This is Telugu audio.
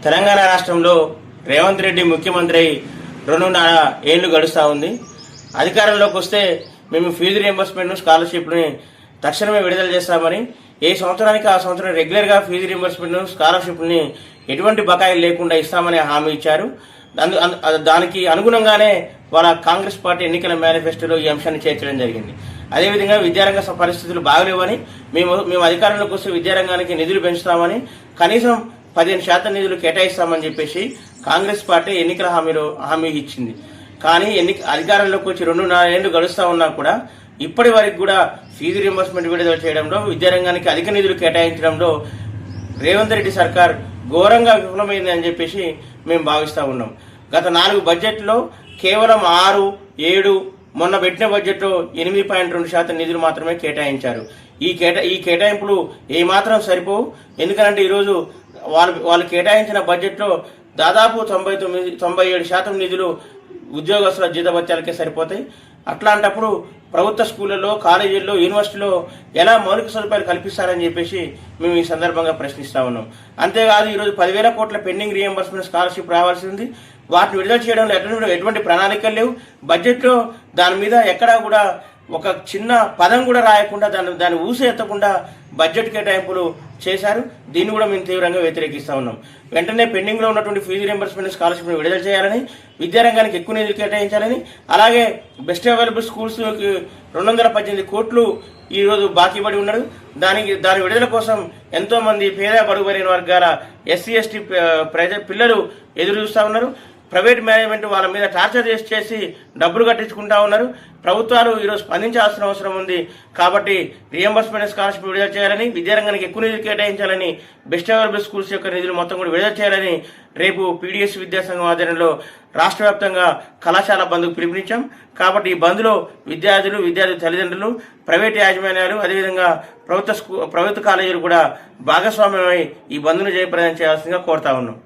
తెలంగాణ రాష్ట్రంలో రేవంత్ రెడ్డి ముఖ్యమంత్రి 2.5 ఏళ్లు గడుస్తూ ఉంది. అధికారంలోకి వస్తే మేము ఫీజు రియంబర్స్మెంట్ స్కాలర్షిప్ని తక్షణమే విడుదల చేస్తామని, ఏ సంవత్సరానికి ఆ సంవత్సరం రెగ్యులర్గా ఫీజు రియంబర్స్మెంట్ స్కాలర్షిప్ని ఎటువంటి బకాయిలు లేకుండా ఇస్తామని హామీ ఇచ్చారు. దానికి అనుగుణంగానే వాళ్ళ కాంగ్రెస్ పార్టీ ఎన్నికల మేనిఫెస్టోలో ఈ అంశాన్ని చేర్చడం జరిగింది. అదేవిధంగా విద్యారంగ పరిస్థితులు బాగలేవని, మేము అధికారంలోకి వస్తే విద్యారంగానికి నిధులు పెంచుతామని, కనీసం 15% నిధులు కేటాయిస్తామని చెప్పేసి కాంగ్రెస్ పార్టీ ఎన్నికల హామీ ఇచ్చింది. కానీ అధికారంలోకి వచ్చి 2.5 ఏళ్లు గడుస్తూ ఉన్నా కూడా ఇప్పటి వరకు కూడా ఫీజు రియంబర్స్మెంట్ విడుదల చేయడంలో, విద్యారంగానికి అధిక నిధులు కేటాయించడంలో రేవంత్ రెడ్డి సర్కార్ ఘోరంగా విఫలమైంది అని చెప్పేసి మేము భావిస్తూ ఉన్నాం. గత 4 బడ్జెట్లో కేవలం 6, 7, మొన్న పెట్టిన బడ్జెట్లో 8.2% నిధులు మాత్రమే కేటాయించారు. ఈ కేటాయింపులు ఏమాత్రం సరిపోవు. ఎందుకంటే ఈరోజు వాళ్ళు కేటాయించిన బడ్జెట్లో దాదాపు 97% నిధులు ఉద్యోగస్తుల జీతభత్యాలకే సరిపోతాయి. అట్లాంటప్పుడు ప్రభుత్వ స్కూళ్లలో, కాలేజీల్లో, యూనివర్సిటీలో ఎలా మౌలిక సదుపాయాలు కల్పిస్తారని చెప్పేసి మేము ఈ సందర్భంగా ప్రశ్నిస్తా ఉన్నాం. అంతేకాదు ఈరోజు 10,000 కోట్ల పెండింగ్ రియంబర్స్మెంట్ స్కాలర్షిప్ రావాల్సి ఉంది. వాటిని విడుదల చేయడంలో ఎటువంటి ప్రణాళికలు లేవు. బడ్జెట్లో దాని మీద ఎక్కడా కూడా ఒక చిన్న పదం కూడా రాయకుండా, దాన్ని ఊసే ఎత్తకుండా బడ్జెట్ కేటాయింపులు చేశారు. దీన్ని కూడా మేము తీవ్రంగా వ్యతిరేకిస్తా ఉన్నాం. వెంటనే పెండింగ్ లో ఉన్నటువంటి ఫీజు రియంబర్స్మెంట్ స్కాలర్షిప్ విడుదల చేయాలని, విద్యారంగానికి ఎక్కువ నిధులు కేటాయించాలని, అలాగే బెస్ట్ అవైలబుల్ స్కూల్స్ 218 కోట్లు ఈ రోజు బాకీ పడి ఉన్నారు. దాని విడుదల కోసం ఎంతో మంది పేద బడుగు బలైన వర్గాల SC, ST పిల్లలు ఎదురు చూస్తా ఉన్నారు. ప్రైవేట్ మేనేజ్మెంట్ వాళ్ళ మీద టార్చర్ చేసి డబ్బులు కట్టించుకుంటా ఉన్నారు. ప్రభుత్వాలు ఈరోజు స్పందించాల్సిన అవసరం ఉంది. కాబట్టి రియంబర్స్మెంట్ స్కాలర్షిప్ విడుదల చేయాలని, విద్యారంగానికి ఎక్కువ నిధులు కేటాయించాలని, బెస్ట్ అవైలబుల్ స్కూల్స్ యొక్క నిధులు మొత్తం కూడా విడుదల చేయాలని రేపు PDS విద్యాసంఘం ఆధ్వర్యంలో రాష్ట్ర వ్యాప్తంగా కళాశాల బంద్కు పిలుపునిచ్చాం. కాబట్టి ఈ బంద్లో విద్యార్థి తల్లిదండ్రులు, ప్రైవేట్ యాజమాన్యాలు, అదేవిధంగా ప్రభుత్వ కాలేజీలు కూడా భాగస్వామ్యమై ఈ బంద్ను జయప్రదం చేయాల్సిందిగా కోరుతా ఉన్నాం.